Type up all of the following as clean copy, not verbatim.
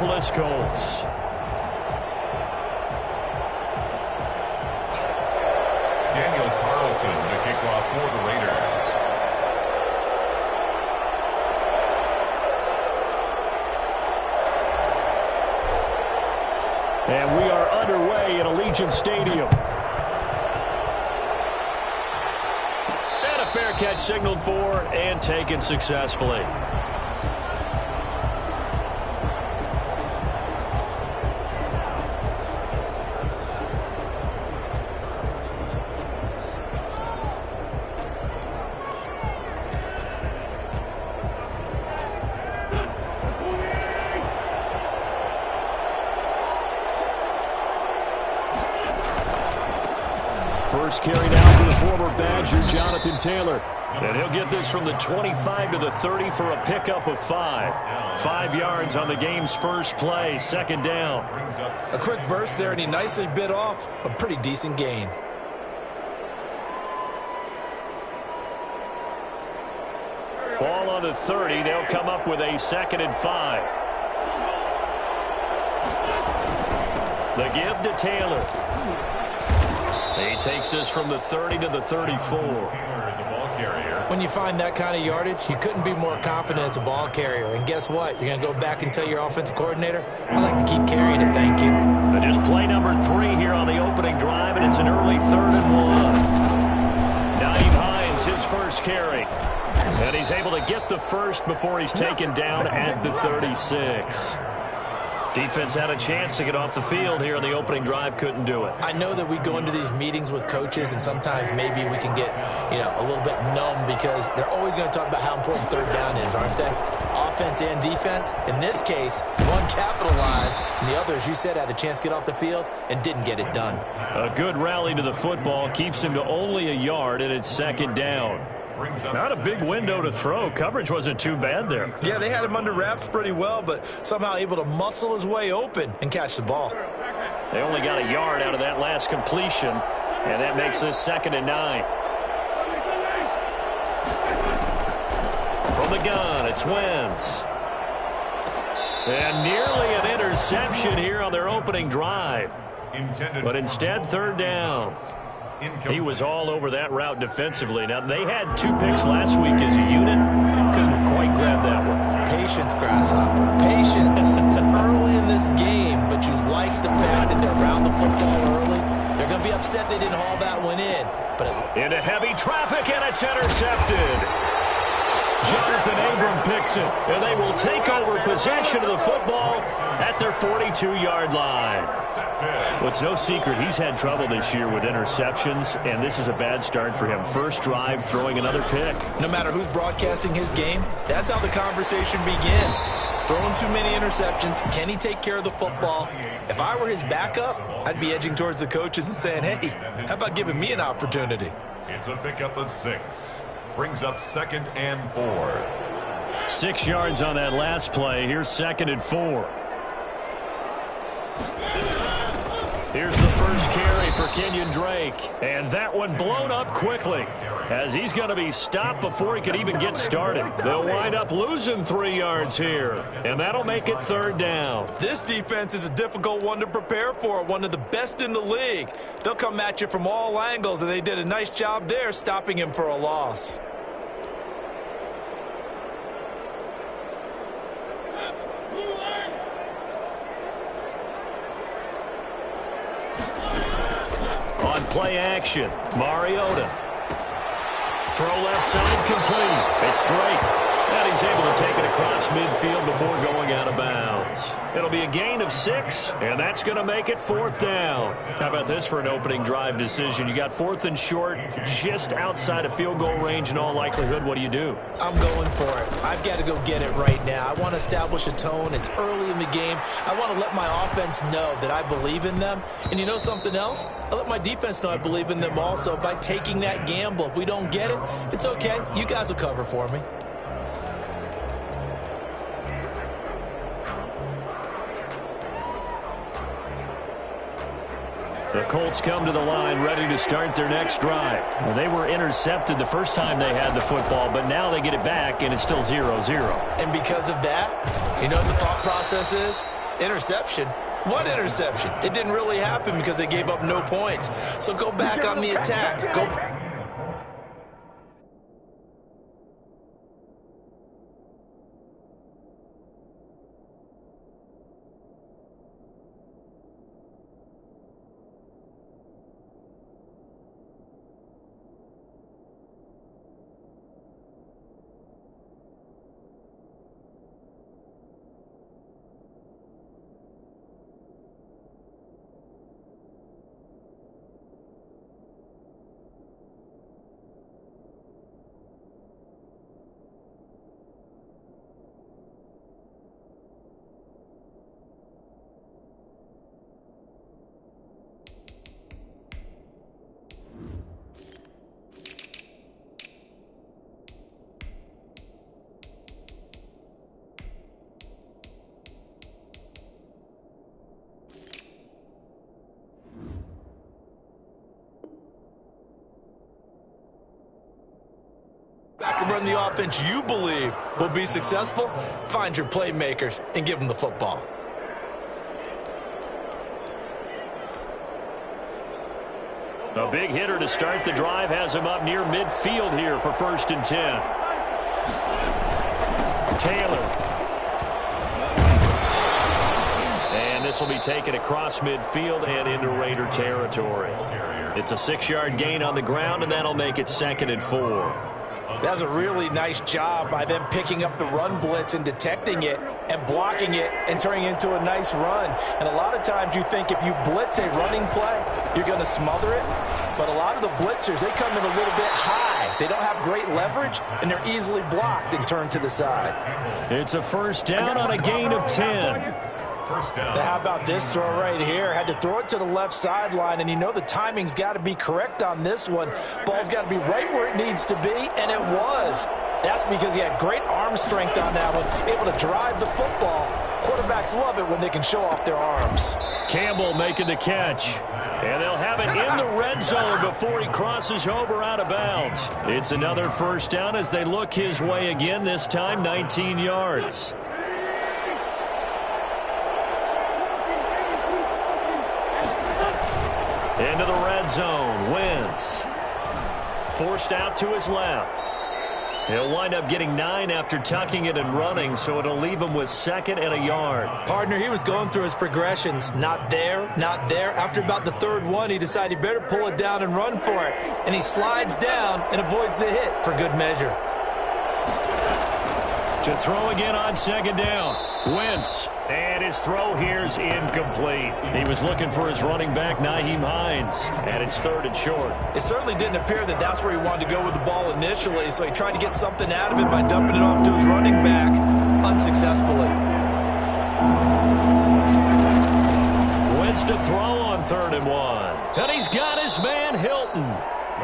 Indianapolis Colts. Daniel Carlson, the kickoff for the Raiders. And we are underway at Allegiant Stadium. And a fair catch signaled for and taken successfully. First carry now for the former Badger, Jonathan Taylor. And he'll get this from the 25 to the 30 for a pickup of 5. 5 yards on the game's first play, second down. A quick burst there, and he nicely bit off a pretty decent gain. Ball on the 30. They'll come up with a 2nd and 5. The give to Taylor. He takes this from the 30 to the 34. When you find that kind of yardage, you couldn't be more confident as a ball carrier. And guess what? You're going to go back and tell your offensive coordinator, I'd like to keep carrying it, thank you. But just play number 3 here on the opening drive, and it's an early 3rd and 1. Naeem Hines, his first carry. And he's able to get the first before he's taken down at the 36. Defense had a chance to get off the field here on the opening drive, couldn't do it. I know that we go into these meetings with coaches, and sometimes maybe we can get, a little bit numb because they're always going to talk about how important third down is, aren't they? Offense and defense. In this case, one capitalized, and the other, as you said, had a chance to get off the field and didn't get it done. A good rally to the football keeps him to only a yard, and it's second down. Not a big window to throw. Coverage wasn't too bad there. Yeah, they had him under wraps pretty well, but somehow able to muscle his way open and catch the ball. They only got a yard out of that last completion, and that makes this 2nd and 9. From the gun, it's Wentz. And nearly an interception here on their opening drive. But instead, 3rd down. He was all over that route defensively. Now, they had 2 picks last week as a unit. Couldn't quite grab that one. Patience, Grasshopper. Patience. It's early in this game, but you like the fact that they're around the football early. They're going to be upset they didn't haul that one in. But into heavy traffic, and it's intercepted. Jonathan Abram picks it, and they will take over possession of the football at their 42-yard line. Well, it's no secret he's had trouble this year with interceptions, and this is a bad start for him. First drive, throwing another pick. No matter who's broadcasting his game, that's how the conversation begins. Throwing too many interceptions, can he take care of the football? If I were his backup, I'd be edging towards the coaches and saying, hey, how about giving me an opportunity? It's a pickup of 6. Brings up 2nd and 4. 6 yards on that last play. Here's 2nd and 4. Here's the first carry for Kenyon Drake. And that one blown up quickly as he's going to be stopped before he could even get started. They'll wind up losing 3 yards here, and that'll make it 3rd down. This defense is a difficult one to prepare for, one of the best in the league. They'll come at you from all angles, and they did a nice job there stopping him for a loss. On play action, Mariota. Throw left side complete. It's Drake. And he's able to take it across midfield before going out of bounds. It'll be a gain of 6, and that's going to make it 4th down. How about this for an opening drive decision? You got 4th and short, just outside of field goal range in all likelihood. What do you do? I'm going for it. I've got to go get it right now. I want to establish a tone. It's early in the game. I want to let my offense know that I believe in them. And you know something else? I let my defense know I believe in them also by taking that gamble. If we don't get it, it's okay. You guys will cover for me. The Colts come to the line ready to start their next drive. Well, they were intercepted the first time they had the football, but now they get it back, and it's still 0-0. And because of that, You know what the thought process is? Interception. What interception? It didn't really happen because they gave up no points. So go back on the attack. Go. Back and run the offense you believe will be successful. Find your playmakers and give them the football. A big hitter to start the drive has him up near midfield here for 1st and 10. Taylor. And this will be taken across midfield and into Raider territory. It's a 6-yard gain on the ground, and that'll make it 2nd and 4. That was a really nice job by them picking up the run blitz and detecting it and blocking it and turning it into a nice run. And a lot of times you think if you blitz a running play, you're going to smother it. But a lot of the blitzers, they come in a little bit high. They don't have great leverage, and they're easily blocked and turned to the side. It's a 1st down on a gain of 10. Now, how about this throw right here? Had to throw it to the left sideline, and you know the timing's got to be correct on this one. Ball's got to be right where it needs to be, and it was. That's because he had great arm strength on that one, able to drive the football. Quarterbacks love it when they can show off their arms. Campbell making the catch. And they'll have it in the red zone before he crosses over out of bounds. It's another 1st down as they look his way again, this time 19 yards. Into the red zone. Wentz. Forced out to his left. He'll wind up getting 9 after tucking it and running, so it'll leave him with 2nd and a yard. Partner, he was going through his progressions. Not there, not there. After about the 3rd one, he decided he better pull it down and run for it. And he slides down and avoids the hit for good measure. To throw again on 2nd down. Wentz. And his throw here's incomplete. He was looking for his running back, Nyheim Hines. And it's 3rd and short. It certainly didn't appear that that's where he wanted to go with the ball initially, so he tried to get something out of it by dumping it off to his running back unsuccessfully. Wentz to throw on 3rd and 1. And he's got his man Hilton.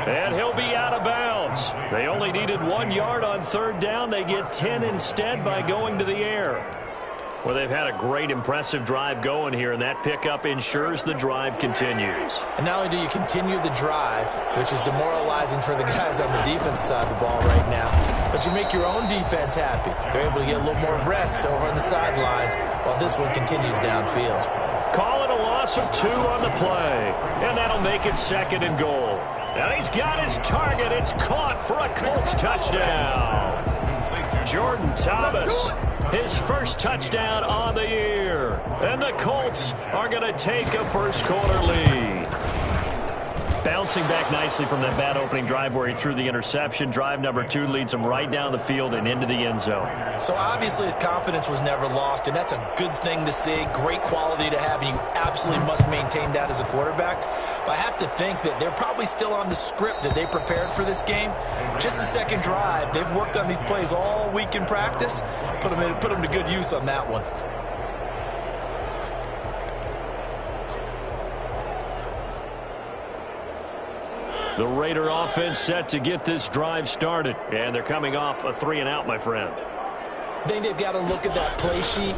And he'll be out of bounds. They only needed 1 yard on 3rd down. They get 10 instead by going to the air. Well, they've had a great, impressive drive going here, and that pickup ensures the drive continues. And not only do you continue the drive, which is demoralizing for the guys on the defense side of the ball right now, but you make your own defense happy. They're able to get a little more rest over on the sidelines while this one continues downfield. Call it a loss of 2 on the play, and that'll make it 2nd and goal. And he's got his target. It's caught for a Colts touchdown. Jordan Thomas, his 1st touchdown on the year. And the Colts are going to take a 1st quarter lead. Bouncing back nicely from that bad opening drive where he threw the interception. Drive number 2 leads him right down the field and into the end zone. So obviously his confidence was never lost, and that's a good thing to see. Great quality to have, and you absolutely must maintain that as a quarterback. But I have to think that they're probably still on the script that they prepared for this game. Just the 2nd drive. They've worked on these plays all week in practice. Put them to good use on that one. The Raider offense set to get this drive started. And they're coming off a 3-and-out, my friend. I think they've got to look at that play sheet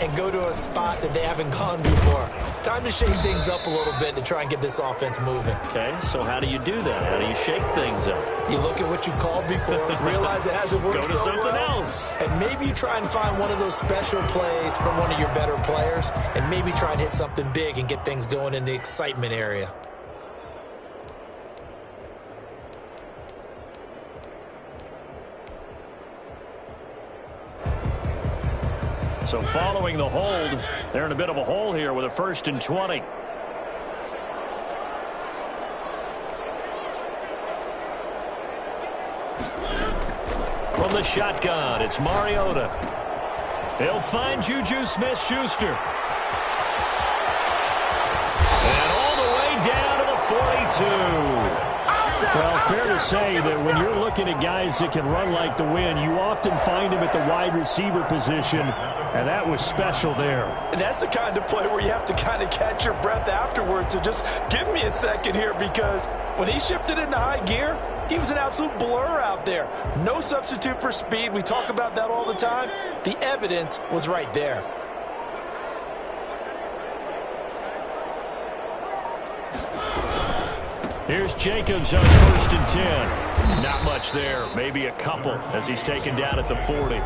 and go to a spot that they haven't gone before. Time to shake things up a little bit to try and get this offense moving. Okay, so how do you do that? How do you shake things up? You look at what you called before, realize it hasn't worked Go to so something well, else. and maybe you try and find one of those special plays from one of your better players, and maybe try and hit something big and get things going in the excitement area. So following the hold, they're in a bit of a hole here with a 1st and 20. From the shotgun, it's Mariota. He'll find Juju Smith-Schuster. And all the way down to the 42. Well, fair to say that when you're looking at guys that can run like the wind, you often find them at the wide receiver position, and that was special there. And that's the kind of play where you have to kind of catch your breath afterwards. So just give me a second here, because when he shifted into high gear, he was an absolute blur out there. No substitute for speed. We talk about that all the time. The evidence was right there. Here's Jacobs on 1st and 10. Not much there, maybe a couple as he's taken down at the 40.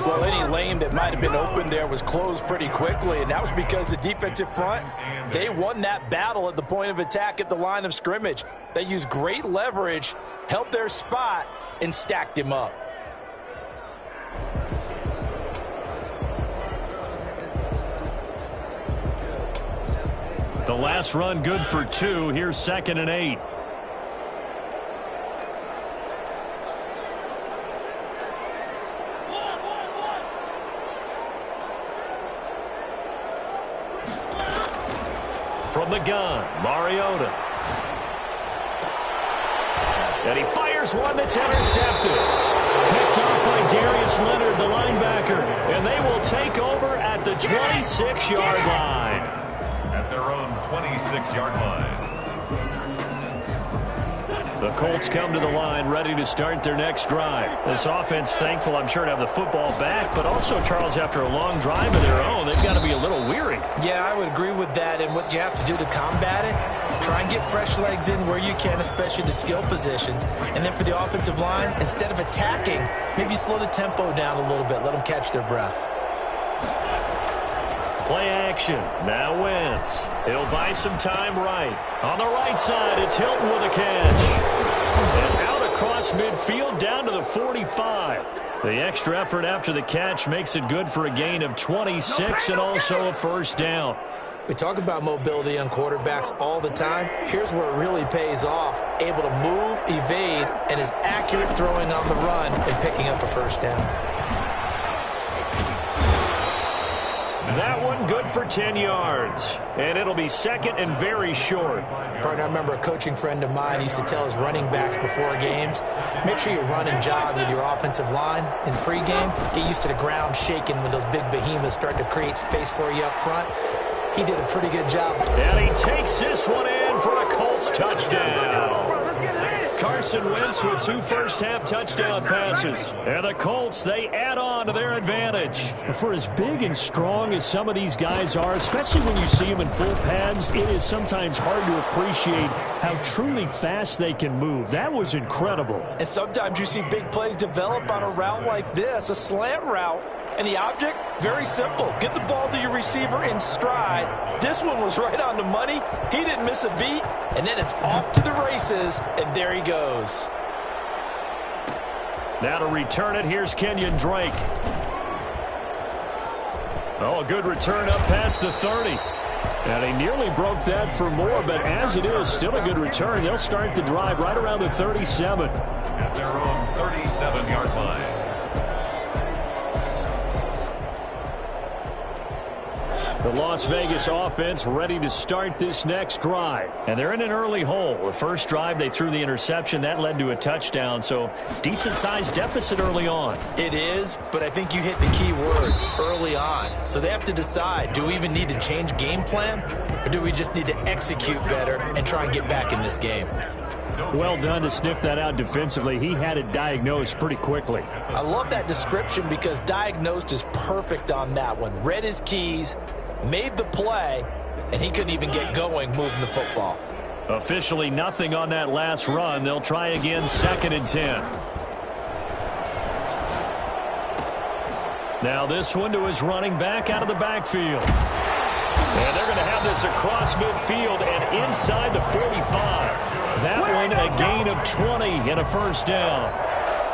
Well, any lane that might have been open there was closed pretty quickly, and that was because the defensive front, they won that battle at the point of attack at the line of scrimmage. They used great leverage, held their spot, and stacked him up. The last run good for 2. Here's 2nd and 8. From the gun, Mariota. And he fires one that's intercepted. Picked off by Darius Leonard, the linebacker. And they will take over at the 26-yard line. At their own 26-yard line. The Colts come to the line ready to start their next drive. This offense thankful, I'm sure, to have the football back, but also, Charles, after a long drive of their own, they've got to be a little weary. Yeah, I would agree with that, and what you have to do to combat it, try and get fresh legs in where you can, especially the skill positions. And then for the offensive line, instead of attacking, maybe slow the tempo down a little bit, let them catch their breath. Play action. Now Wentz. He'll buy some time right. On the right side, it's Hilton with a catch. And out across midfield down to the 45. The extra effort after the catch makes it good for a gain of 26 and also a 1st down. We talk about mobility on quarterbacks all the time. Here's where it really pays off. Able to move, evade, and is accurate throwing on the run and picking up a 1st down. That one good for 10 yards. And it'll be 2nd and very short. Partner, I remember a coaching friend of mine used to tell his running backs before games, make sure you run and jog with your offensive line in pregame. Get used to the ground shaking when those big behemoths start to create space for you up front. He did a pretty good job. And he takes this one in for a Colts touchdown. Carson Wentz with 2 first-half touchdown passes. And the Colts, they add on to their advantage. For as big and strong as some of these guys are, especially when you see them in full pads, it is sometimes hard to appreciate how truly fast they can move. That was incredible. And sometimes you see big plays develop on a route like this, a slant route. And the object, very simple. Get the ball to your receiver in stride. This one was right on the money. He didn't miss a beat. And then it's off to the races, and there he goes. Now to return it, here's Kenyon Drake. Oh, a good return up past the 30. And he nearly broke that for more, but as it is, still a good return. They'll start the drive right around the 37. At their own 37-yard line. The Las Vegas offense ready to start this next drive. And they're in an early hole. The first drive, they threw the interception. That led to a touchdown, so decent-sized deficit early on. It is, but I think you hit the key words, early on. So they have to decide, do we even need to change game plan, or do we just need to execute better and try and get back in this game? Well done to sniff that out defensively. He had it diagnosed pretty quickly. I love that description because diagnosed is perfect on that one. Read his keys, made the play, and he couldn't even get going moving the football. Officially nothing on that last run. They'll try again, 2nd and 10. Now this one to his running back out of the backfield. And they're going to have this across midfield and inside the 45. That one a gain of 20 and a first down.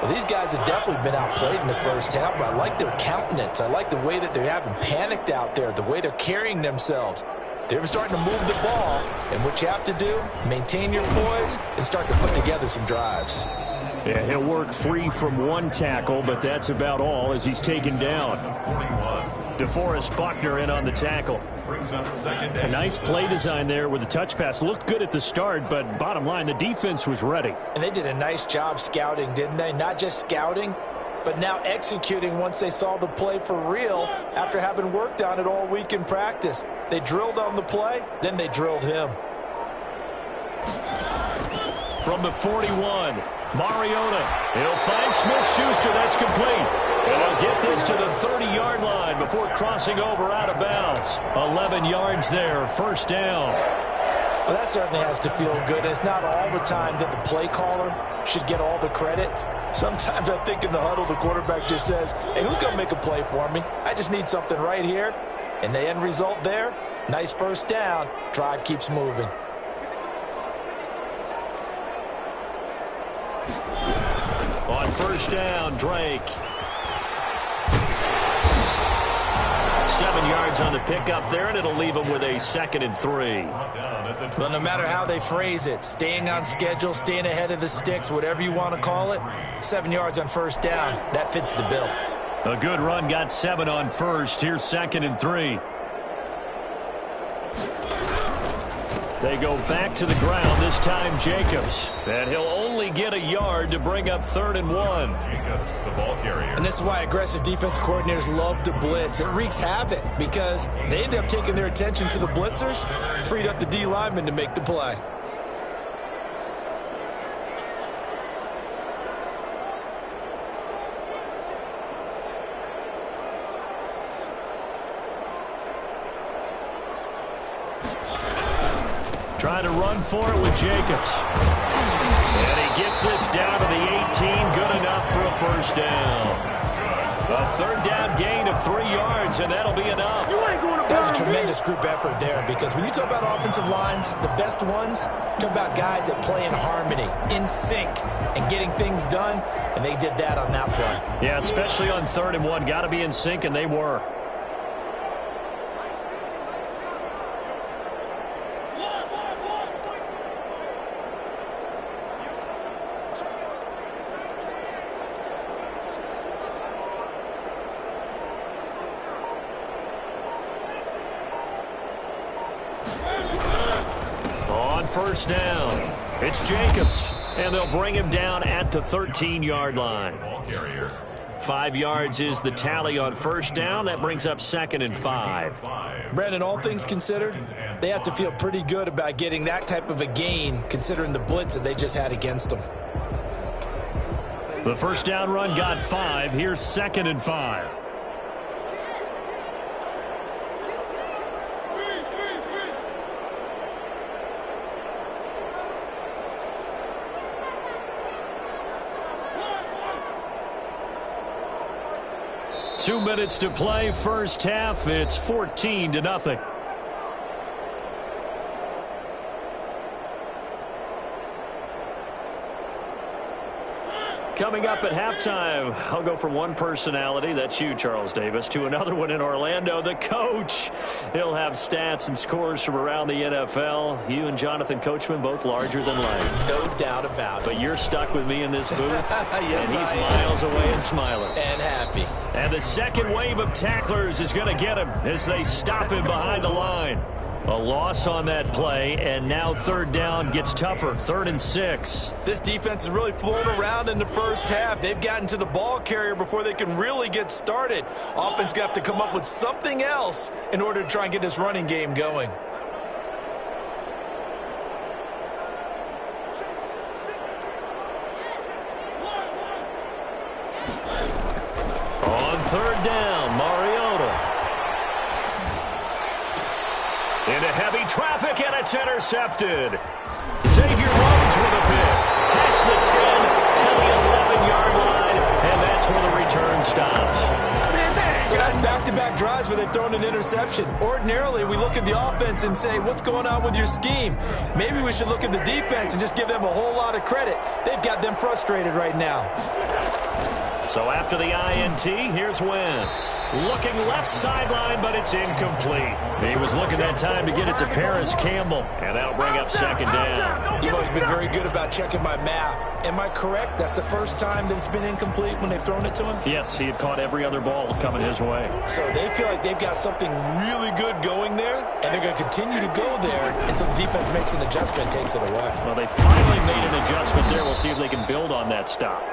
Well, these guys have definitely been outplayed in the first half, but I like their countenance. I like the way that they haven't panicked out there, the way they're carrying themselves. They're starting to move the ball, and what you have to do, maintain your poise and start to put together some drives. Yeah, he'll work free from one tackle, but that's about all as he's taken down. DeForest Buckner in on the tackle. A nice play design there with the touch pass. Looked good at the start, but bottom line, the defense was ready. And they did a nice job scouting, didn't they? Not just scouting, but now executing once they saw the play for real after having worked on it all week in practice. They drilled on the play, then they drilled him. From the 41, Mariota. He'll find Smith-Schuster. That's complete. And he'll get this to the 30-yard line before crossing over out of bounds. 11 yards there, first down. Well, that certainly has to feel good. It's not all the time that the play caller should get all the credit. Sometimes I think in the huddle, the quarterback just says, hey, who's going to make a play for me? I just need something right here. And the end result there, nice first down. Drive keeps moving. On first down, Drake. 7 yards on the pickup there, and it'll leave him with a 2nd and 3. Well, no matter how they phrase it, staying on schedule, staying ahead of the sticks, whatever you want to call it, 7 yards on first down, that fits the bill. A good run, got 7 on first. Here's 2nd and 3. They go back to the ground, this time Jacobs. And he'll only get a yard to bring up 3rd and 1. Jacobs, the ball carrier. And this is why aggressive defense coordinators love to blitz. It wreaks havoc because they end up taking their attention to the blitzers, freed up the D lineman to make the play. Trying to run for it with Jacobs. And he gets this down to the 18. Good enough for a first down. A 3rd down gain of 3 yards, and that'll be enough. That's a tremendous group effort there because when you talk about offensive lines, the best ones, talk about guys that play in harmony, in sync, and getting things done, and they did that on that play. Yeah, especially on 3rd and 1. Got to be in sync, and they were. First down. It's Jacobs, and they'll bring him down at the 13-yard line. 5 yards is the tally on first down. That brings up 2nd and 5. Brandon, all things considered, they have to feel pretty good about getting that type of a gain considering the blitz that they just had against them. The first down run got 5. Here's 2nd and 5. Two minutes to play, first half. It's 14-0. Coming up at halftime, I'll go from one personality, that's you, Charles Davis, to another one in Orlando, the coach. He'll have stats and scores from around the NFL. You and Jonathan Coachman, both larger than life. No doubt about it. But you're stuck with me in this booth, yes, and he's miles away and smiling. And happy. And the second wave of tacklers is going to get him as they stop him behind the line. A loss on that play, and now 3rd down gets tougher, 3rd and 6. This defense is really flown around in the first half. They've gotten to the ball carrier before they can really get started. Offense going to have to come up with something else in order to try and get this running game going. down. Mariota. Into heavy traffic, and it's intercepted. Xavier Rhodes with a pick. Past the 10 to the 11-yard line, and that's where the return stops. So that's back-to-back drives where they've thrown an interception. Ordinarily, we look at the offense and say, what's going on with your scheme? Maybe we should look at the defense and just give them a whole lot of credit. They've got them frustrated right now. So after the INT, here's Wentz. Looking left sideline, but it's incomplete. He was looking that time to get it to Paris Campbell, and that'll bring up second down. You've always been very good about checking my math. Am I correct? That's the first time that it's been incomplete when they've thrown it to him? Yes, he had caught every other ball coming his way. So they feel like they've got something really good going there, and they're going to continue to go there until the defense makes an adjustment and takes it away. Well, they finally made an adjustment there. We'll see if they can build on that stop.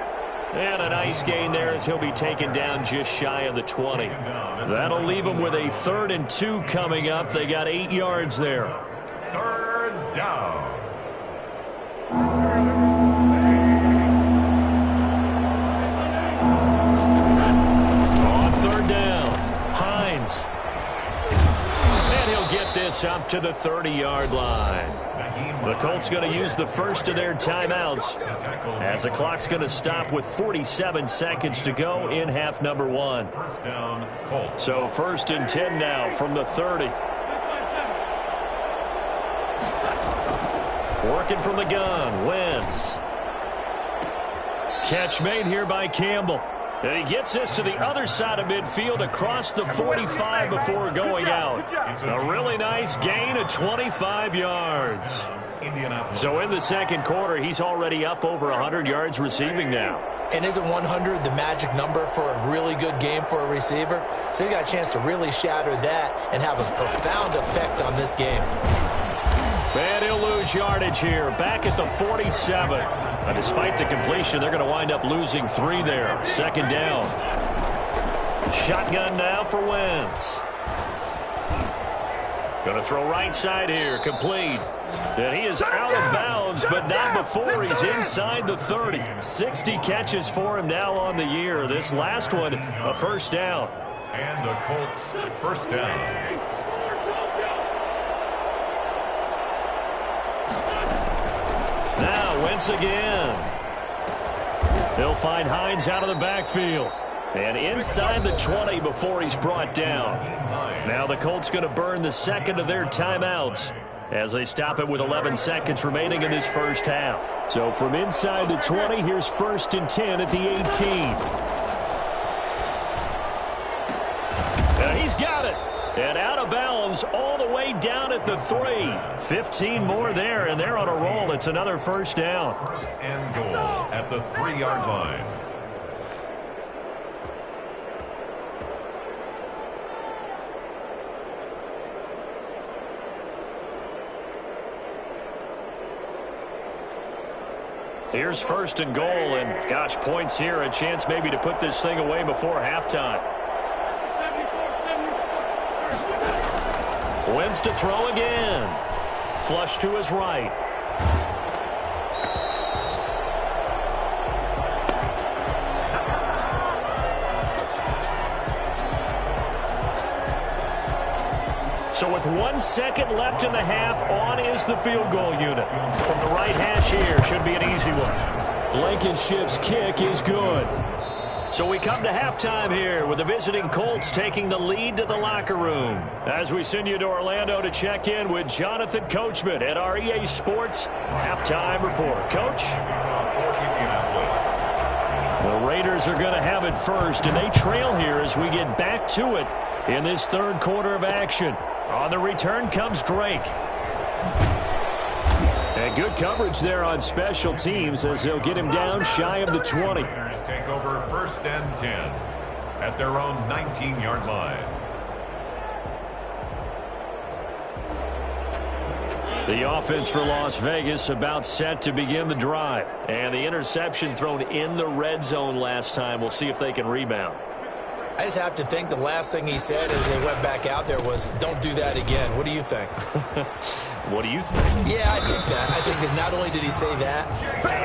And a nice gain there as he'll be taken down just shy of the 20. That'll leave him with a 3rd and 2 coming up. They got 8 yards there. 3rd down. On 3rd down, Hines. And he'll get this up to the 30-yard line. The Colts going to use the first of their timeouts as the clock's going to stop with 47 seconds to go in half number 1. First down, Colts. So 1st and 10 now from the 30. Working from the gun, Wentz. Catch made here by Campbell. And he gets this to the other side of midfield across the 45 before going out. A really nice gain of 25 yards. So in the second quarter, he's already up over 100 yards receiving now. And isn't 100 the magic number for a really good game for a receiver? So he got a chance to really shatter that and have a profound effect on this game. And he'll lose yardage here, back at the 47. Despite the completion, they're going to wind up losing 3 there. 2nd down. Shotgun now for Wentz. Going to throw right side here, complete. And he is out of bounds, but not before he's inside the 30. 60 catches for him now on the year. This last one, a 1st down. And the Colts, 1st down. Now Wentz again. He'll find Hines out of the backfield. And inside the 20 before he's brought down. Now the Colts going to burn the second of their timeouts as they stop it with 11 seconds remaining in this first half. So from inside the 20, here's 1st and 10 at the 18. And he's got it. And out of bounds all the way down at the 3. 15 more there, and they're on a roll. It's another 1st down. 1st and goal at the 3-yard line. Here's 1st and goal, and gosh, points here, a chance maybe to put this thing away before halftime. Wentz to throw again. Flush to his right. So with 1 second left in the half, on is the field goal unit. From the right hash here, should be an easy one. Blankenship's kick is good. So we come to halftime here with the visiting Colts taking the lead to the locker room. As we send you to Orlando to check in with Jonathan Coachman at our EA Sports Halftime Report. Coach? The Raiders are going to have it first, and they trail here as we get back to it in this 3rd quarter of action. On the return comes Drake. And good coverage there on special teams as they'll get him down shy of the 20. Take over 1st and 10 at their own 19-yard line. The offense for Las Vegas about set to begin the drive. And the interception thrown in the red zone last time. We'll see if they can rebound. I just have to think the last thing he said as they went back out there was, don't do that again. What do you think? What do you think? Yeah, I think that. I think that not only did he say that,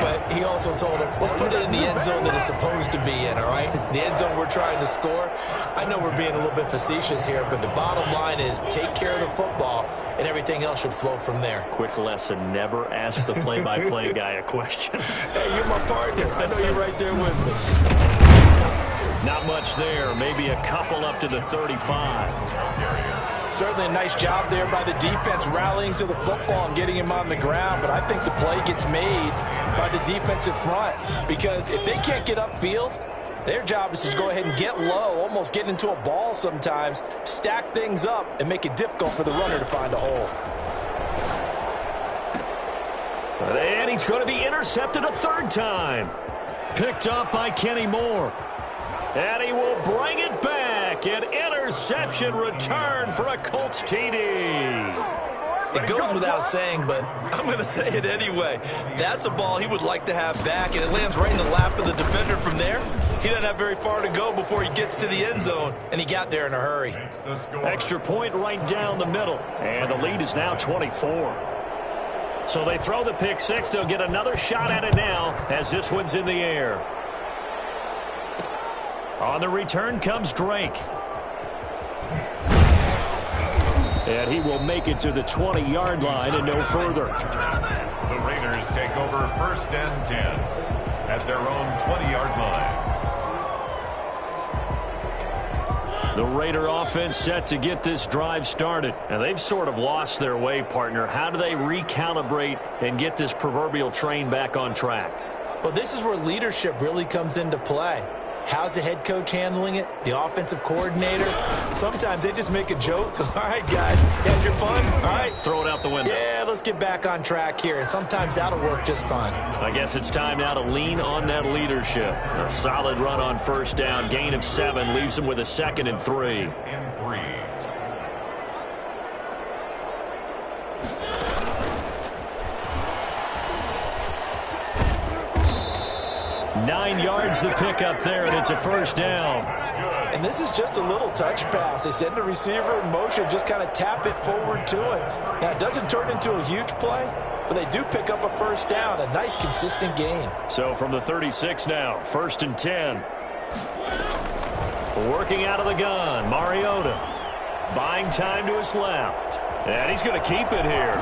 but he also told him, let's put it in the end zone that it's supposed to be in, all right? The end zone we're trying to score. I know we're being a little bit facetious here, but the bottom line is take care of the football, and everything else should flow from there. Quick lesson, never ask the play-by-play guy a question. Hey, you're my partner. I know you're right there with me. Not much there. Maybe a couple up to the 35. Certainly a nice job there by the defense rallying to the football and getting him on the ground, but I think the play gets made by the defensive front because if they can't get upfield, their job is to go ahead and get low, almost get into a ball sometimes, stack things up, and make it difficult for the runner to find a hole. And he's going to be intercepted a third time. Picked up by Kenny Moore. And he will bring it back. An interception return for a Colts TD. It goes without saying, but I'm going to say it anyway. That's a ball he would like to have back, and it lands right in the lap of the defender from there. He doesn't have very far to go before he gets to the end zone, and he got there in a hurry. Extra point right down the middle, and the lead is now 24. So they throw the pick six. They'll get another shot at it now as this one's in the air. On the return comes Drake. And he will make it to the 20-yard line and no further. The Raiders take over 1st and 10 at their own 20-yard line. The Raider offense set to get this drive started. And they've sort of lost their way, partner. How do they recalibrate and get this proverbial train back on track? Well, this is where leadership really comes into play. How's the head coach handling it? The offensive coordinator? Sometimes they just make a joke. All right, guys, you had your fun? All right. Throw it out the window. Yeah, let's get back on track here. And sometimes that'll work just fine. I guess it's time now to lean on that leadership. A solid run on first down. Gain of 7 leaves him with a 2nd and 3. 9 yards the pick up there, and it's a first down. And this is just a little touch pass. They send the receiver in motion, just kind of tap it forward to him. Now, it doesn't turn into a huge play, but they do pick up a first down, a nice, consistent gain. So from the 36 now, 1st and 10. Working out of the gun, Mariota. Buying time to his left. And he's going to keep it here.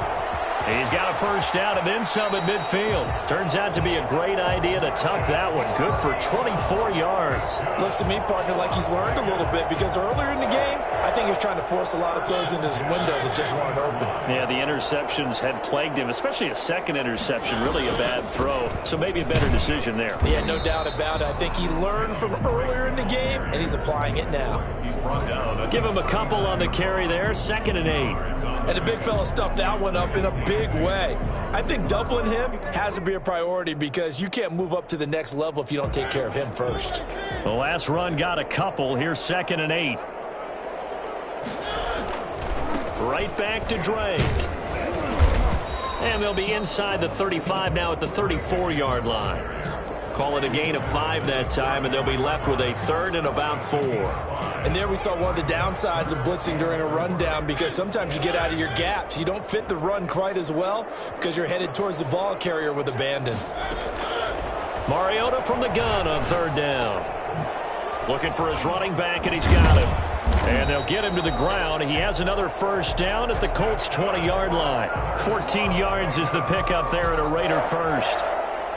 He's got a first down and then some at midfield. Turns out to be a great idea to tuck that one. Good for 24 yards. Looks to me, partner, like he's learned a little bit because earlier in the game, I think he was trying to force a lot of throws into his windows that just weren't open. Yeah, the interceptions had plagued him, especially a second interception. Really a bad throw, so maybe a better decision there. Yeah, no doubt about it. I think he learned from earlier in the game, and he's applying it now. Give him a couple on the carry there, 2nd and 8. And the big fella stuffed that one up in a big way. I think doubling him has to be a priority because you can't move up to the next level if you don't take care of him first. The last run got a couple. Here's 2nd and 8. Right back to Drake. And they'll be inside the 35 now at the 34-yard line. Call it a gain of 5 that time, and they'll be left with a 3rd and about 4. And there we saw one of the downsides of blitzing during a rundown because sometimes you get out of your gaps. You don't fit the run quite as well because you're headed towards the ball carrier with abandon. Mariota from the gun on 3rd down. Looking for his running back, and he's got him. And they'll get him to the ground. He has another first down at the Colts' 20-yard line. 14 yards is the pickup there at a Raider first.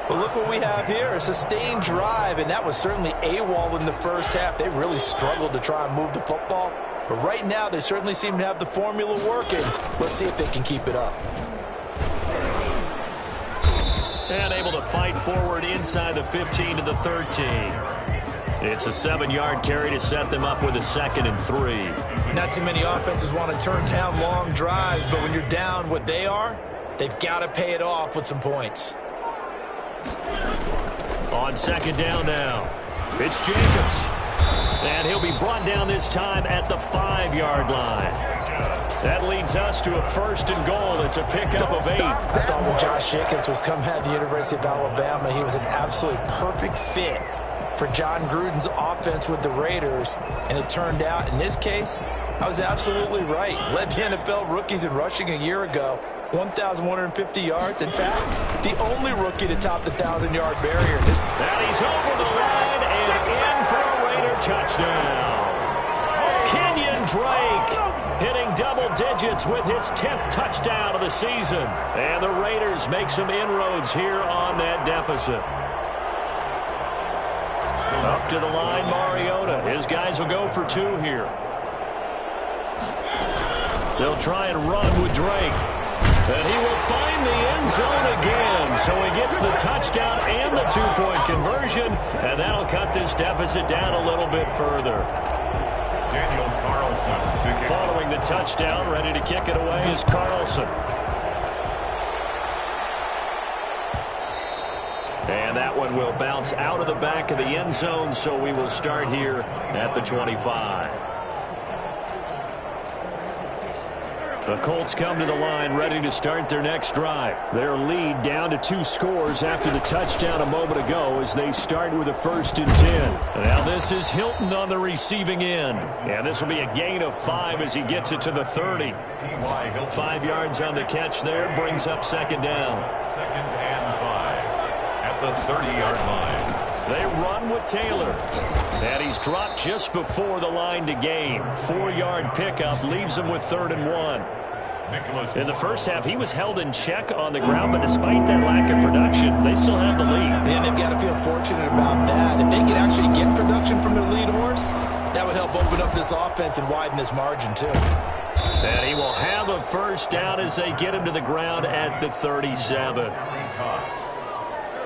Well, look what we have here, a sustained drive, and that was certainly AWOL in the first half. They really struggled to try and move the football. But right now, they certainly seem to have the formula working. Let's see if they can keep it up. And able to fight forward inside the 15 to the 13. It's a 7-yard carry to set them up with a 2nd and 3. Not too many offenses want to turn down long drives, but when you're down what they are, they've got to pay it off with some points. On 2nd down now, it's Jacobs. And he'll be brought down this time at the 5-yard line. That leads us to a 1st and goal. It's a pickup of 8. I thought when Josh Jacobs was coming out of the University of Alabama, he was an absolutely perfect fit for John Gruden's offense with the Raiders, and it turned out, in this case, I was absolutely right. Led the NFL rookies in rushing a year ago, 1,150 yards. In fact, the only rookie to top the 1,000-yard barrier. And he's over the line and in for a Raider touchdown. Kenyon Drake hitting double digits with his 10th touchdown of the season. And the Raiders make some inroads here on that deficit. Up to the line, Mariota. His guys will go for 2 here. They'll try and run with Drake. And he will find the end zone again. So he gets the touchdown and the 2-point conversion. And that'll cut this deficit down a little bit further. Daniel Carlson. Following the touchdown, ready to kick it away is Carlson. And that one will bounce out of the back of the end zone, so we will start here at the 25. The Colts come to the line ready to start their next drive. Their lead down to 2 scores after the touchdown a moment ago as they start with a 1st and 10. Now this is Hilton on the receiving end. And this will be a gain of 5 as he gets it to the 30. 5 yards on the catch there, brings up 2nd down. 2nd and 5 at the 30-yard line. They run with Taylor. And he's dropped just before the line to gain. 4-yard pickup leaves him with 3rd and 1. In the first half, he was held in check on the ground, but despite that lack of production, they still have the lead. And they've got to feel fortunate about that. If they could actually get production from their lead horse, that would help open up this offense and widen this margin, too. And he will have a 1st down as they get him to the ground at the 37.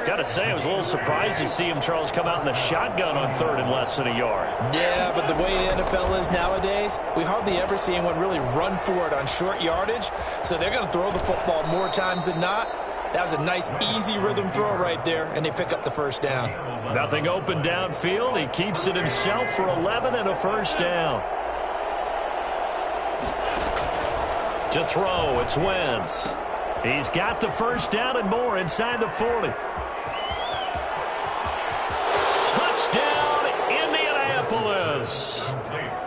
Got to say, I was a little surprised to see him, Charles, come out in the shotgun on 3rd and less than a yard. Yeah, but the way the NFL is nowadays, we hardly ever see anyone really run for it on short yardage. So they're going to throw the football more times than not. That was a nice, easy rhythm throw right there, and they pick up the 1st down. Nothing open downfield. He keeps it himself for 11 and a 1st down. To throw, it's Wentz. He's got the 1st down and more inside the 40. Touchdown, Indianapolis.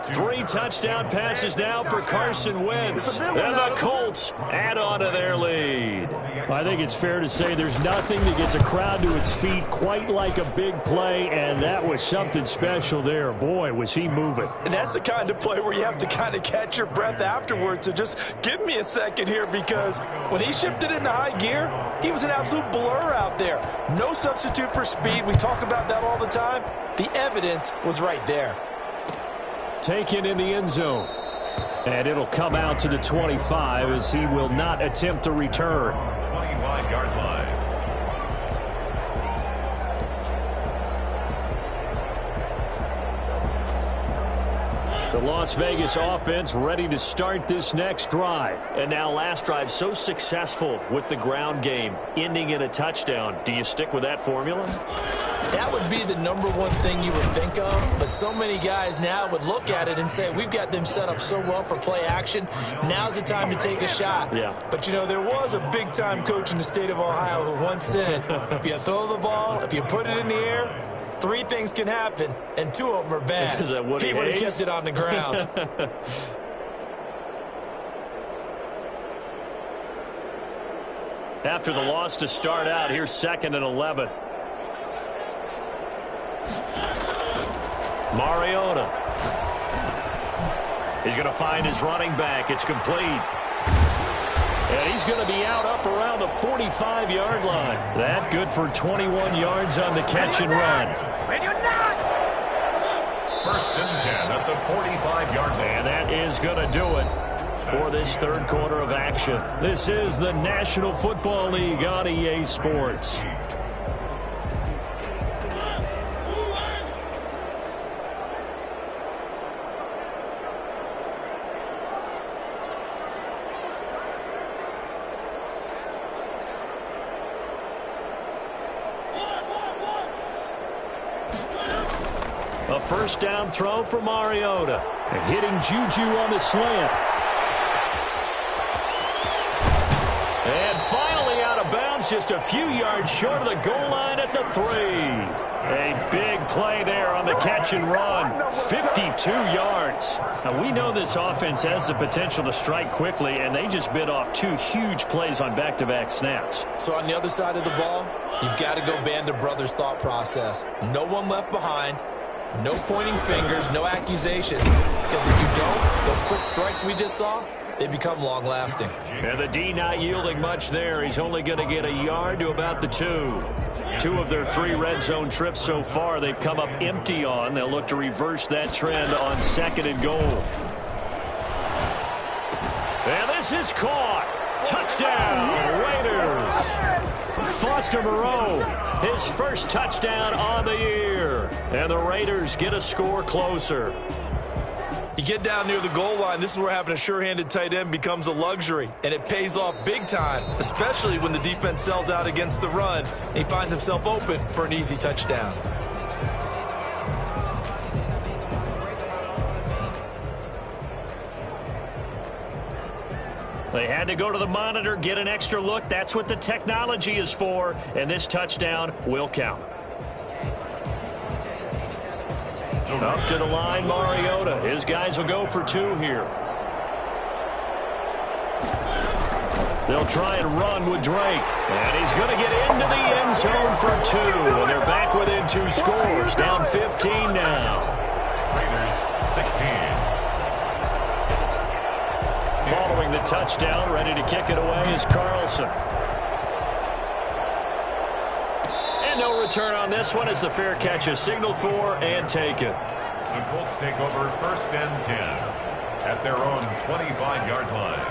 3 touchdown passes now for Carson Wentz. And the Colts add on to their lead. I think it's fair to say there's nothing that gets a crowd to its feet quite like a big play, and that was something special there. Boy, was he moving. And that's the kind of play where you have to kind of catch your breath afterwards. So just give me a second here, because when he shifted into high gear, he was an absolute blur out there. No substitute for speed. We talk about that all the time. The evidence was right there. Taken in the end zone. And it'll come out to the 25 as he will not attempt to return. 25-yard line. The Las Vegas offense ready to start this next drive. And now last drive so successful with the ground game, ending in a touchdown. Do you stick with that formula? That would be the number one thing you would think of, but so many guys now would look at it and say, we've got them set up so well for play action. Now's the time to take a shot. Yeah. But, you know, there was a big-time coach in the state of Ohio who once said, if you throw the ball, if you put it in the air, 3 things can happen, and 2 of them are bad. Is that what he would have kept it on the ground. After the loss to start out, here's 2nd and 11. Mariota. He's going to find his running back. It's complete. And he's going to be out up around the 45-yard line. That good for 21 yards on the catch and run. 1st and 10 at the 45-yard line. And that is going to do it for this 3rd quarter of action. This is the National Football League on EA Sports. A 1st down throw for Mariota. And hitting Juju on the slant. And finally out of bounds leaves just a few yards short of the goal line at the 3. A big play there on the catch and run. 52 yards. Now, we know this offense has the potential to strike quickly, and they just bit off 2 huge plays on back-to-back snaps. So on the other side of the ball, you've got to go band of brothers thought process. No one left behind. No pointing fingers, no accusations. Because if you don't, those quick strikes we just saw, they become long-lasting. And the D not yielding much there. He's only going to get a yard to about the 2. 2 of their 3 red zone trips so far they've come up empty on. They'll look to reverse that trend on 2nd and goal. And this is caught. Touchdown, Raiders. Foster Moreau, his first touchdown on the year. And the Raiders get a score closer. You get down near the goal line, this is where having a sure-handed tight end becomes a luxury, and it pays off big time, especially when the defense sells out against the run, and he finds himself open for an easy touchdown. They had to go to the monitor, get an extra look. That's what the technology is for, and this touchdown will count. Up to the line, Mariota. His guys will go for 2 here. They'll try and run with Drake. And he's going to get into the end zone for 2. And they're back within 2 scores. Down 15 now. Raiders 16. Following the touchdown, ready to kick it away is Carlson. No return on this one as the fair catch is signaled for and taken. The Colts take over 1st and 10 at their own 25-yard line.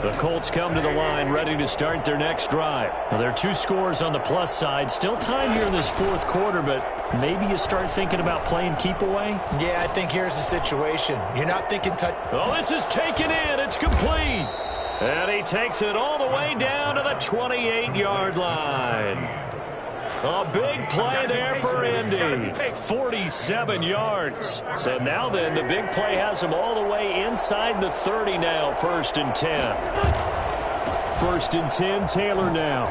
The Colts come to the line ready to start their next drive. Now, there are 2 scores on the plus side. Still time here in this 4th quarter, but maybe you start thinking about playing keep away? Yeah, I think here's the situation. You're not thinking touch. Oh, this is taken in. It's complete. And he takes it all the way down to the 28-yard line. A big play there for Indy. 47 yards. So now then, the big play has him all the way inside the 30 now. 1st and 10. 1st and 10, Taylor now.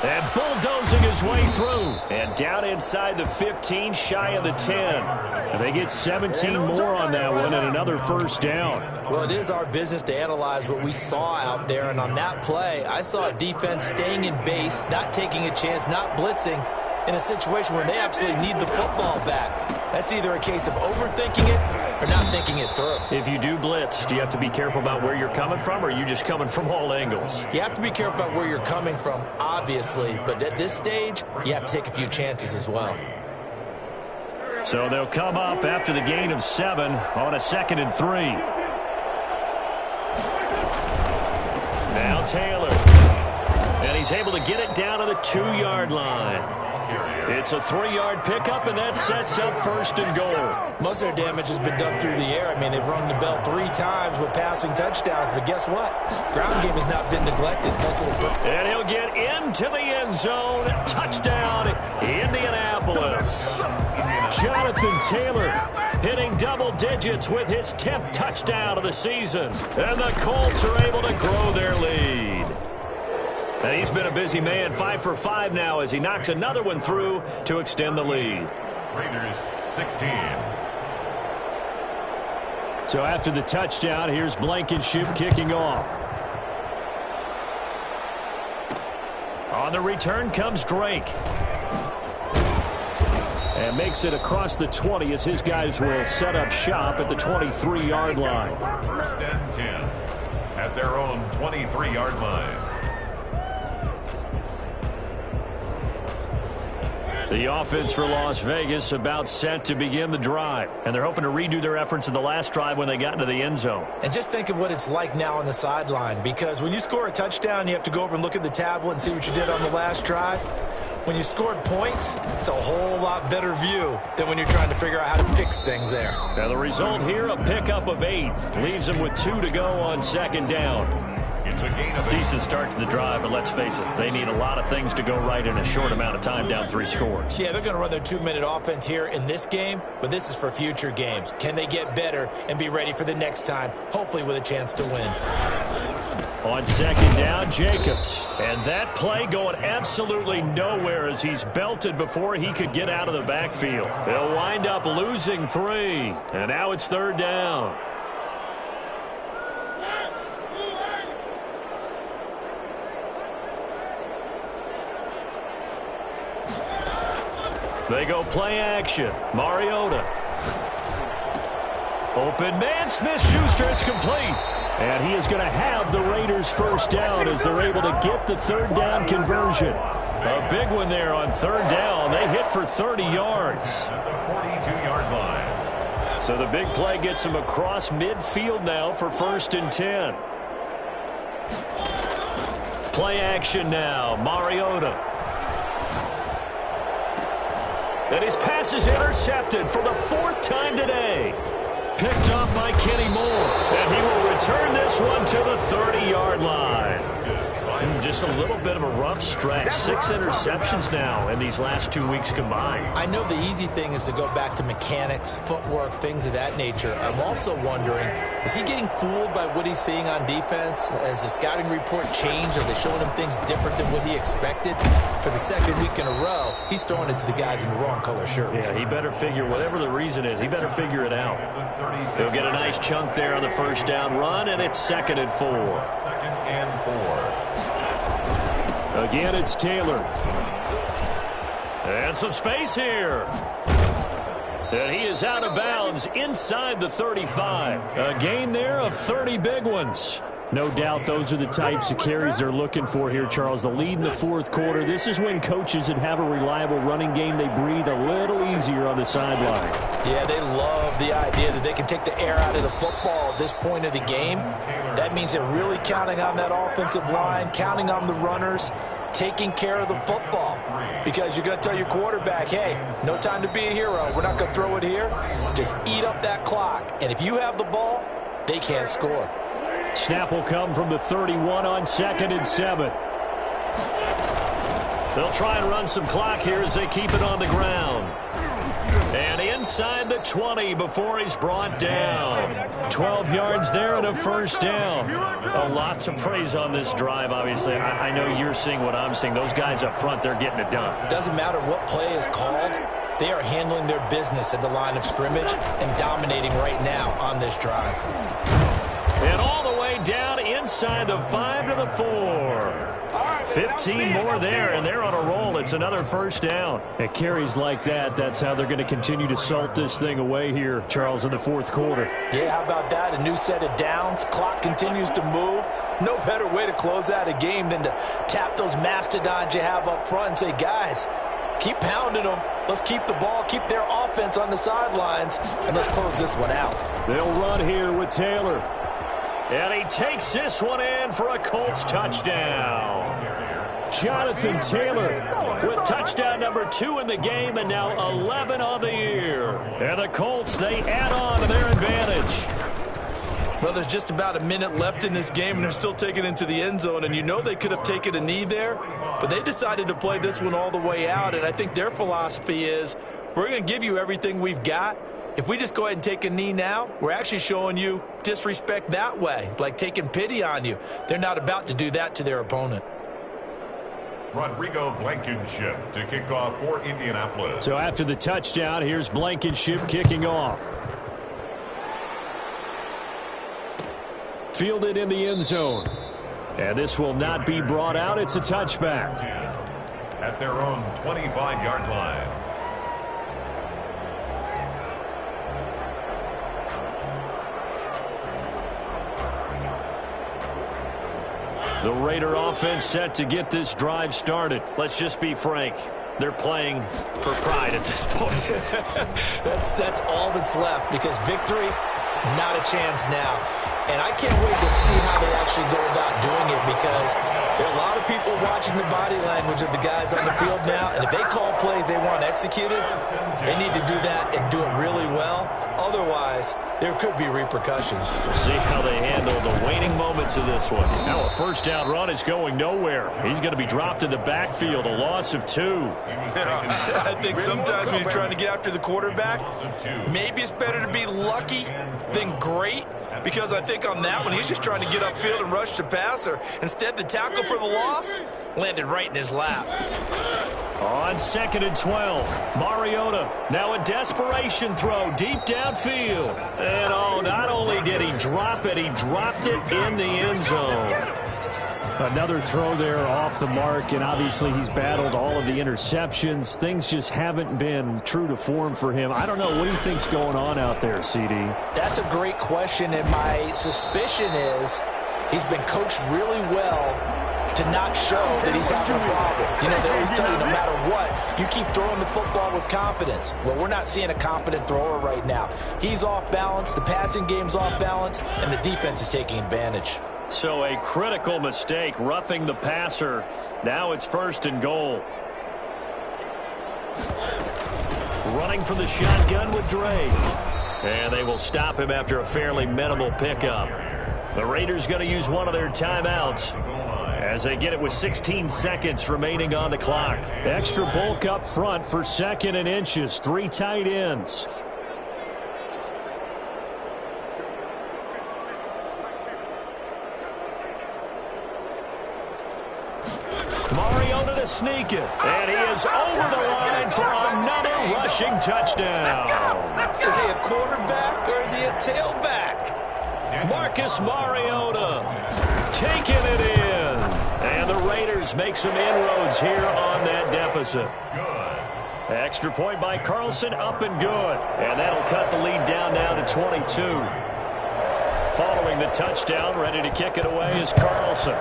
And bulldozing his way through. And down inside the 15, shy of the 10. And they get 17 more on that one and another 1st down. Well, it is our business to analyze what we saw out there. And on that play, I saw a defense staying in base, not taking a chance, not blitzing, in a situation where they absolutely need the football back. That's either a case of overthinking it or not thinking it through. If you do blitz, do you have to be careful about where you're coming from, or are you just coming from all angles? You have to be careful about where you're coming from, obviously. But at this stage, you have to take a few chances as well. So they'll come up after the gain of 7 on a 2nd and 3. Now Taylor. And he's able to get it down to the 2-yard line. It's a 3-yard pickup, and that sets up 1st and goal. Most of their damage has been done through the air. I mean, they've rung the bell 3 times with passing touchdowns, but guess what? Ground game has not been neglected. And he'll get into the end zone. Touchdown, Indianapolis. Jonathan Taylor hitting double digits with his 10th touchdown of the season. And the Colts are able to grow their lead. And he's been a busy man, 5 for 5 now as he knocks another one through to extend the lead. Raiders 16. So after the touchdown, here's Blankenship kicking off. On the return comes Drake. And makes it across the 20 as his guys will set up shop at the 23-yard line. 1st and 10 at their own 23-yard line. The offense for Las Vegas about set to begin the drive. And they're hoping to redo their efforts in the last drive when they got into the end zone. And just think of what it's like now on the sideline. Because when you score a touchdown, you have to go over and look at the tablet and see what you did on the last drive. When you scored points, it's a whole lot better view than when you're trying to figure out how to fix things there. Now the result here, a pickup of 8. Leaves them with 2 to go on 2nd down. It's a gain of 8. Decent start to the drive, but let's face it, they need a lot of things to go right in a short amount of time, down 3 scores. Yeah, they're going to run their 2-minute offense here in this game, but this is for future games. Can they get better and be ready for the next time, hopefully with a chance to win? On second down, Jacobs. And that play going absolutely nowhere as he's belted before he could get out of the backfield. They'll wind up losing 3. And now it's 3rd down. They go play action. Mariota. Open man, Smith-Schuster, it's complete. And he is going to have the Raiders first down as they're able to get the 3rd down conversion. A big one there on 3rd down. They hit for 30 yards. At the 42-yard line. So the big play gets them across midfield now for 1st and 10. Play action now. Mariota. And his pass is intercepted for the 4th time today. Picked off by Kenny Moore. And he will return this one to the 30-yard line. Just a little bit of a rough stretch. 6 interceptions now in these last 2 weeks combined. I know the easy thing is to go back to mechanics, footwork, things of that nature. I'm also wondering, is he getting fooled by what he's seeing on defense? Has the scouting report changed? Are they showing him things different than what he expected? For the 2nd week in a row, he's throwing it to the guys in the wrong color shirts. Yeah, he better figure, whatever the reason is, he better figure it out. He'll get a nice chunk there on the 1st down run, and it's 2nd and 4. 2nd and 4. Again, it's Taylor. And some space here. And he is out of bounds inside the 35. A gain there of 30 big ones. No doubt those are the types of carries they're looking for here, Charles. The lead in the 4th quarter. This is when coaches that have a reliable running game, they breathe a little easier on the sideline. Yeah, they love the idea that they can take the air out of the football at this point of the game. That means they're really counting on that offensive line, counting on the runners, taking care of the football. Because you're going to tell your quarterback, hey, no time to be a hero. We're not going to throw it here. Just eat up that clock. And if you have the ball, they can't score. Snap will come from the 31 on 2nd and 7. They'll try and run some clock here as they keep it on the ground. And inside the 20 before he's brought down. 12 yards there and a 1st down. A lot to praise on this drive, obviously. I know you're seeing what I'm seeing. Those guys up front, they're getting it done. Doesn't matter what play is called. They are handling their business at the line of scrimmage and dominating right now on this drive. And all the way down inside the 5 to the 4. 15 more there, and they're on a roll. It's another 1st down. At carries like that, that's how they're going to continue to salt this thing away here, Charles, in the 4th quarter. Yeah, how about that? A new set of downs. Clock continues to move. No better way to close out a game than to tap those mastodons you have up front and say, guys, keep pounding them. Let's keep the ball, keep their offense on the sidelines, and let's close this one out. They'll run here with Taylor. And he takes this one in for a Colts touchdown. Jonathan Taylor with touchdown number 2 in the game and now 11 on the year. And the Colts, they add on to their advantage. Well, there's just about a minute left in this game, and they're still taking it into the end zone. And you know they could have taken a knee there, but they decided to play this one all the way out. And I think their philosophy is, we're going to give you everything we've got. If we just go ahead and take a knee now, we're actually showing you disrespect that way, like taking pity on you. They're not about to do that to their opponent. Rodrigo Blankenship to kick off for Indianapolis. So after the touchdown, here's Blankenship kicking off. Fielded in the end zone. And this will not be brought out. It's a touchback. At their own 25-yard line. The Raider offense set to get this drive started. Let's just be frank. They're playing for pride at this point. That's all that's left, because victory, not a chance now. And I can't wait to see how they actually go about doing it, because there are a lot of people watching the body language of the guys on the field now. And if they call plays they want executed, they need to do that and do it really well. Otherwise, there could be repercussions. We'll see how they handle the waning moments of this one. Now a first down run is going nowhere. He's going to be dropped in the backfield, a loss of 2. I think sometimes when you're trying to get after the quarterback, maybe it's better to be lucky than great, because I think on that one, he's just trying to get upfield and rush the passer. Instead, the tackle for the loss landed right in his lap. On 2nd and 12, Mariota, now a desperation throw deep downfield. And not only did he drop it, he dropped it in the end zone. Another throw there off the mark, and obviously he's battled all of the interceptions. Things just haven't been true to form for him. I don't know. What do you think's going on out there, CD? That's a great question, and my suspicion is he's been coached really well to not show that he's having a problem. You know, they always tell you no matter what, you keep throwing the football with confidence. Well, we're not seeing a confident thrower right now. He's off balance, the passing game's off balance, and the defense is taking advantage. So a critical mistake, roughing the passer. Now it's 1st and goal. Running from the shotgun with Dre. And they will stop him after a fairly minimal pickup. The Raiders going to use one of their timeouts as they get it with 16 seconds remaining on the clock. Extra bulk up front for 2nd and inches. 3 tight ends. Mariota to sneak it. And he is over the line for another rushing touchdown. Is he a quarterback or is he a tailback? Marcus Mariota taking it in. And the Raiders make some inroads here on that deficit. Extra point by Carlson, up and good. And that'll cut the lead down now to 22. Following the touchdown, ready to kick it away is Carlson.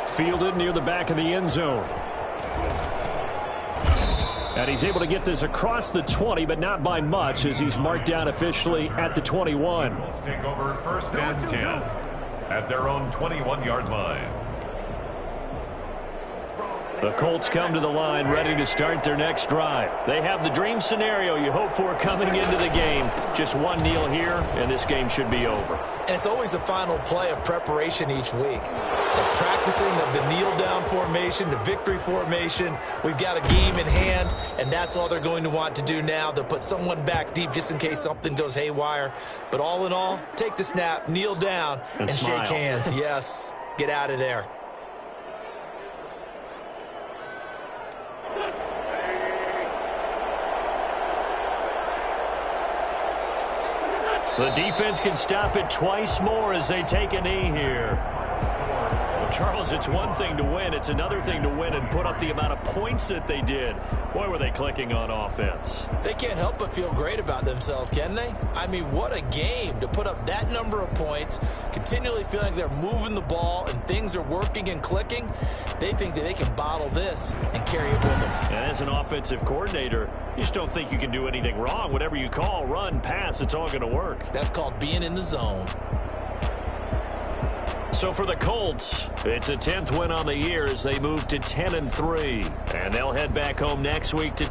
Fielded near the back of the end zone. And he's able to get this across the 20, but not by much, as he's marked down officially at the 21. Colts take over 1st and 10 at their own 21-yard line. The Colts come to the line ready to start their next drive. They have the dream scenario you hope for coming into the game. Just one kneel here, and this game should be over. And it's always the final play of preparation each week. The practicing of the kneel-down formation, the victory formation. We've got a game in hand, and that's all they're going to want to do now. They'll put someone back deep just in case something goes haywire. But all in all, take the snap, kneel down, and shake hands. Yes, get out of there. The defense can stop it twice more as they take a knee here. Well, Charles, it's one thing to win. It's another thing to win and put up the amount of points that they did. Boy, were they clicking on offense. They can't help but feel great about themselves, can they? I mean, what a game to put up that number of points, continually feeling like they're moving the ball and things are working and clicking. They think that they can bottle this and carry it with them. And as an offensive coordinator, you just don't think you can do anything wrong. Whatever you call, run, pass, it's all going to work. That's called being in the zone. So for the Colts, it's a 10th win on the year as they move to 10-3. And they'll head back home next week to